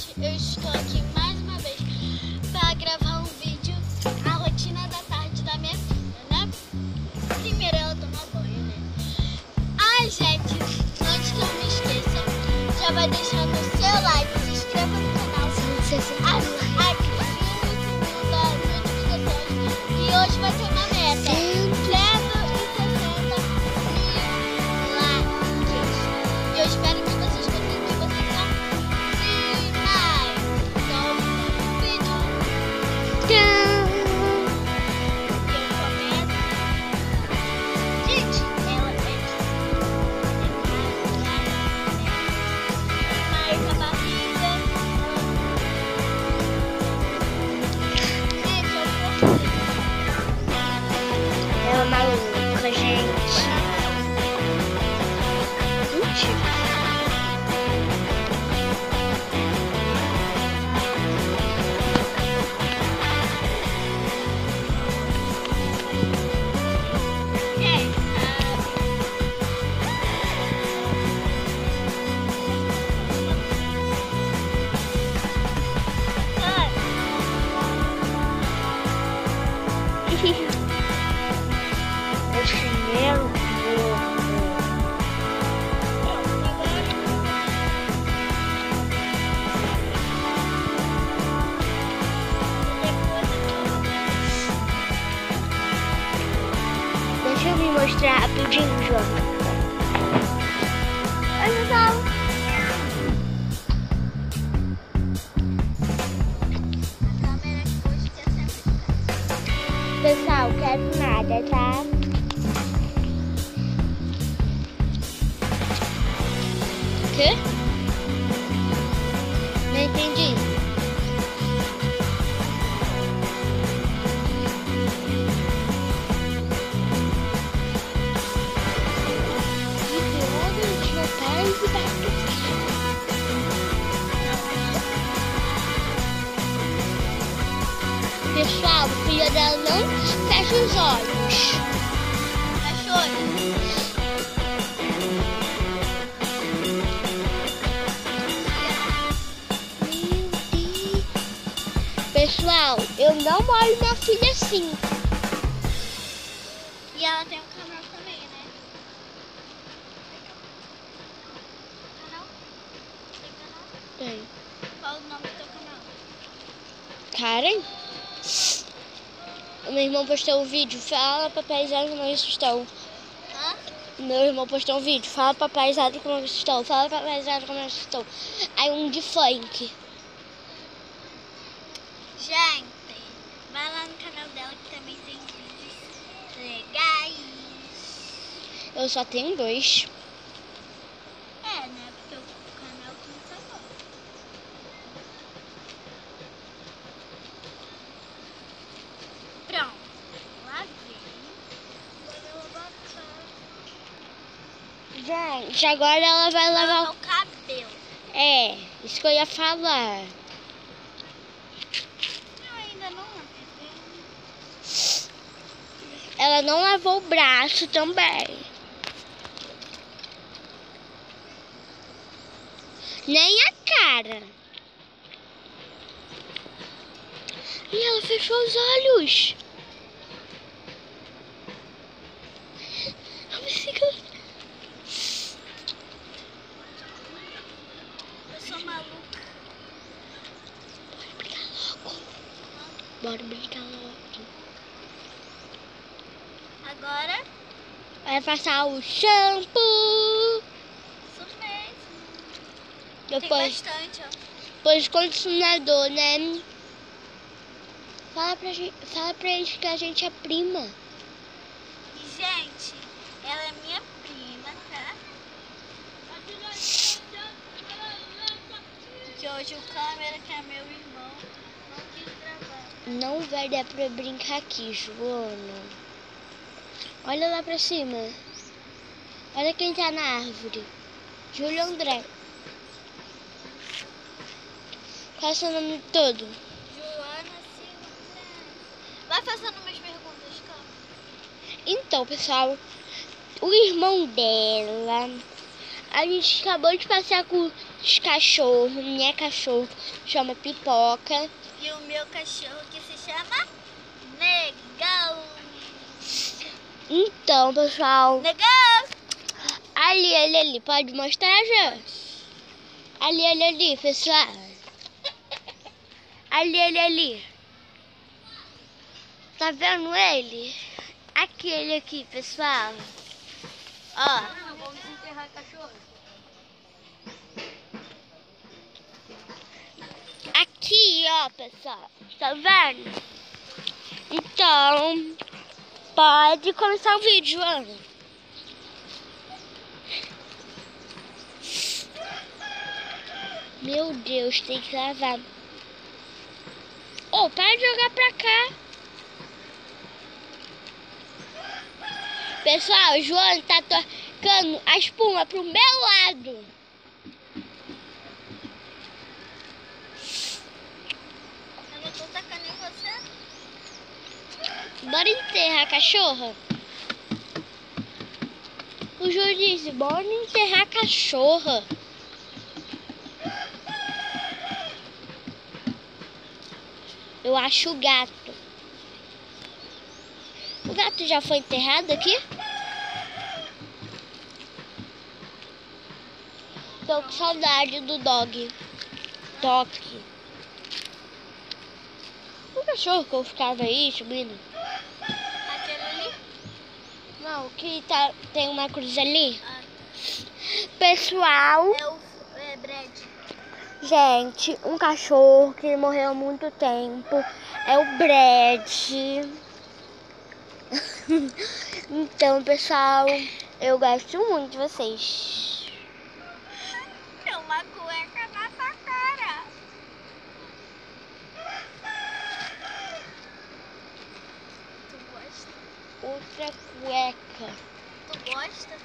gente, eu estou aqui mais uma vez para gravar um vídeo, a rotina da tarde da minha filha, né? Primeiro ela toma banho, né? Ai, gente, antes que eu me esqueça, já vai deixando o seu like, se inscreva no canal, ative o sininho das notificações e hoje vai ter uma meta, 160 mil likes. E eu espero que vocês consigam, vocês são finais. Então, no vídeo. Tchau! Eu começo. Gente, ela mais a barriga. Gente, eu gostei. Ela é maluca, gente. O chinelo Deixa eu me mostrar rapidinho, João. Oi, pessoal. Pessoal, quero nada, tá? O quê? Não entendi. Pessoal, o filho dela não fecha os olhos. Fecha o olho. Pessoal, eu não olho minha filha assim. E ela tem um canal também, né? Canal? Tem canal? Tem. Qual o nome do teu canal? Karen? Meu irmão postou um vídeo, fala pra paisagem como eles estão. Hã? Meu irmão postou um vídeo, fala pra paisagem como eles estão, fala pra paisagem como eles estão. Aí um de funk. Gente, vai lá no canal dela que também tem vídeos legais. Eu só tenho 2. É, né? Porque o canal começou agora. Pronto. Lá vem. Agora ela vai Gente, agora ela vai lavar lavar o cabelo. É, isso que eu ia falar. Eu ainda não lavei. Ela não lavou o braço também. Nem a cara. E ela fechou os olhos. Eu sou maluca. Bora brincar logo. Agora, Vai passar o shampoo. isso mesmo. Depois, Tem bastante, ó. depois condicionador, né? Fala pra eles que a gente é prima. E, gente, ela é minha prima, tá? Que hoje o câmera, que é meu irmão, não quis gravar. Não vai dar pra brincar aqui, Joana. Olha lá pra cima. Olha quem tá na árvore. Júlio André. Qual é o seu nome todo? Joana Silva. Vai fazendo umas perguntas, câmera. Então, pessoal, o irmão dela A gente acabou de passear com os cachorros. Minha cachorro chama Pipoca. E o meu cachorro que se chama Negão. Então, pessoal, Negão! ali, pode mostrar, gente? Ali, pessoal. Ali. Tá vendo ele? Aquele aqui, pessoal. Ó. Vamos enterrar cachorro. Aqui, ó, pessoal. Tá vendo? Então, pode começar o vídeo, Ana. Meu Deus, tem que lavar. Ô, para de jogar pra cá. Pessoal, o João tá tocando a espuma pro meu lado. Eu não tô tacando em você. Bora enterrar a cachorra? O João disse, bora enterrar a cachorra. Eu acho o gato. O gato já foi enterrado aqui? Tô com saudade do dog. O cachorro que eu ficava aí subindo. Aquele ali? Não, que tá, tem uma cruz ali. Pessoal, É Brad. gente, um cachorro que morreu há muito tempo é o Brad. Então, pessoal, eu gosto muito de vocês. É uma cueca na tua cara. Tu gosta? Outra cueca. Tu gosta?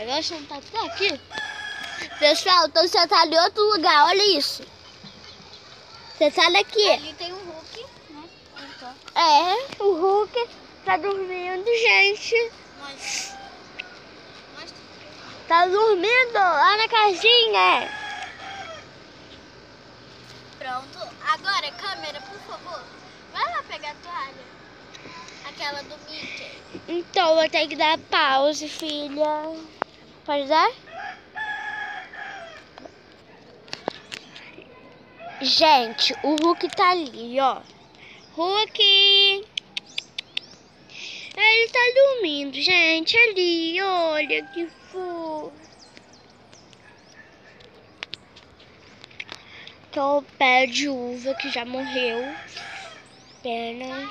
Agora não tá tudo aqui. Pessoal, tô sentada em outro lugar, olha isso. Sentada aqui. Ali tem um Hulk, né? Então, É, o Hulk tá dormindo, gente. mostra. Tá dormindo lá na casinha. Pronto. Agora, câmera, por favor. Vai lá pegar a toalha. Aquela do Mickey. Então, vou ter que dar pause, filha. Pode dar? Gente, o Hulk tá ali, ó. Hulk! Ele tá dormindo, gente, ali, olha que fofo. Então, o pé de uva que já morreu. Pena.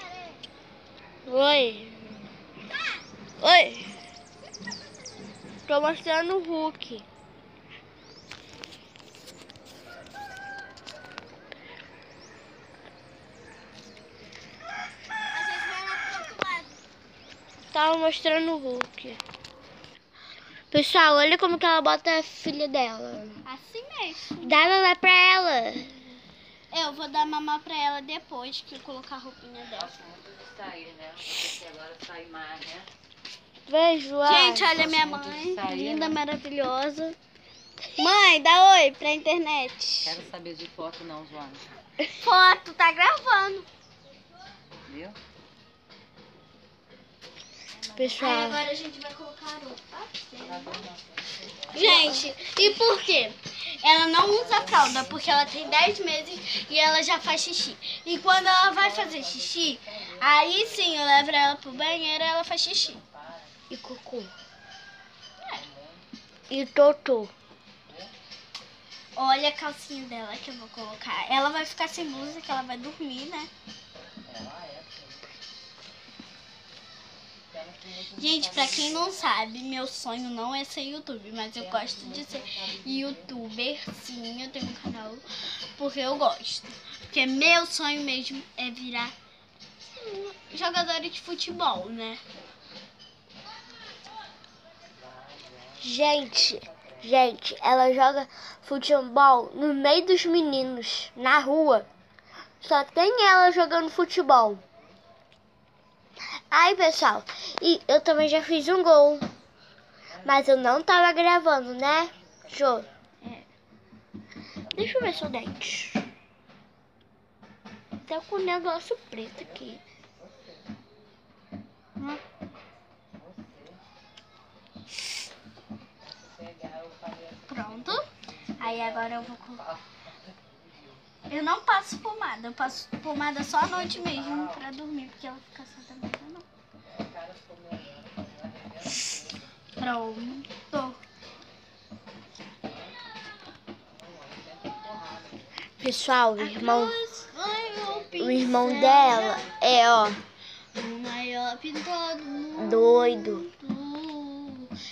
Oi. Tô mostrando o Hulk. A gente vai lá pro outro lado. Tava mostrando o Hulk. Pessoal, olha como que ela bota a filha dela. Assim mesmo. Dá mamar pra ela. Eu vou dar mamar pra ela depois que eu colocar a roupinha dela. Gosto muito de sair, né? Porque agora sai mais, né? Vejo, Gente, olha minha muito mãe. de sair, Linda, né? maravilhosa. Mãe, dá oi pra internet. Quero saber de foto não, Joana. Foto, tá gravando. Viu? pessoal. Aí agora a gente vai colocar a roupa. Tá bom. Gente, e por quê? Ela não usa fralda porque ela tem 10 meses e ela já faz xixi. E quando ela vai fazer xixi, aí sim eu levo ela pro banheiro e ela faz xixi. E cocô. E totô. Olha a calcinha dela que eu vou colocar. Ela vai ficar sem blusa, que ela vai dormir, né? Gente, pra quem não sabe, meu sonho não é ser youtuber, mas eu gosto de ser youtuber, sim, eu tenho um canal porque eu gosto. Porque meu sonho mesmo é virar jogadora de futebol, né? Gente, ela joga futebol no meio dos meninos, na rua. Só tem ela jogando futebol. Ai, pessoal, e eu também já fiz um gol. Mas eu não tava gravando, né, Jô? É. Deixa eu ver seu dente. Tá com um negócio preto aqui. Pronto. Aí agora eu vou colocar. Eu não passo pomada, eu passo pomada só à noite mesmo pra dormir, porque ela fica santa mesmo, não. Pronto. Pessoal, o irmão pincel dela é, ó, o maior pintor do mundo. doido.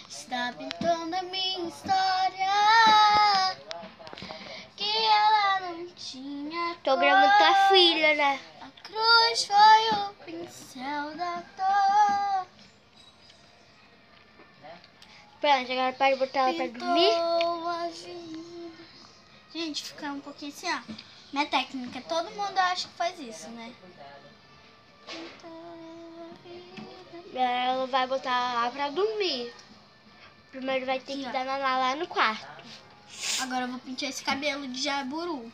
Está pintando a minha história, que ela não tinha Tô cor. gravando tua filha, né? A cruz foi o pincel da dor. Pronto, agora pode botar ela pra dormir. Pintou a vida. Gente, fica um pouquinho assim, ó. Minha técnica, todo mundo acha que faz isso, né? Pintou a vida. Ela vai botar lá pra dormir. Primeiro vai ter Aqui, que ó. dar naná lá no quarto. Agora eu vou pintar esse cabelo de jaburu.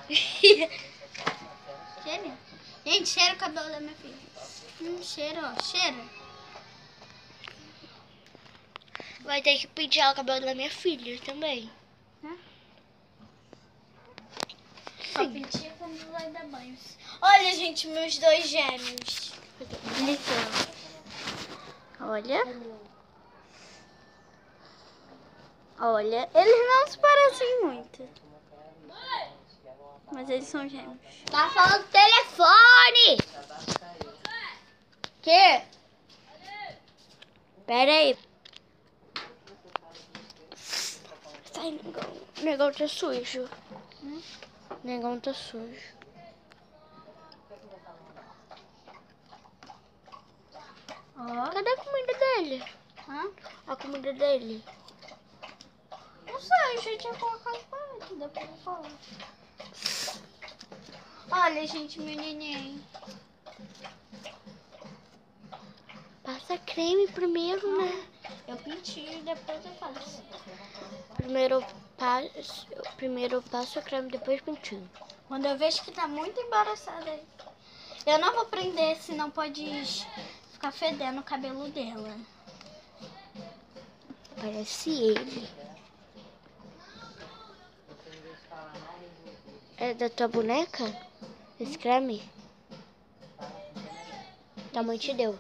Cheira. Gente, cheira o cabelo da minha filha. Cheira, ó. Cheira. Vai ter que pentear o cabelo da minha filha também. Só penteia quando vai dar banho. Olha, gente, meus dois gêmeos. Olha. Olha. Eles não se parecem muito. Mas eles são gêmeos. Tá falando do telefone! Que? Pera aí. Sai, negão. O negão tá sujo. O negão tá sujo. Ó. Cadê a comida dele? Hã? A comida dele. Não sei, eu já tinha colocado para aqui, dá pra falar. Olha, gente, meu neném. Passa creme primeiro, né? Eu pintei e depois eu faço. Primeiro eu passo a creme, depois pintinho. Quando eu vejo que tá muito embaraçada, eu não vou prender, senão pode ficar fedendo o cabelo dela. Parece ele. É da tua boneca? Esse creme? Tua mãe te deu.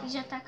E já tá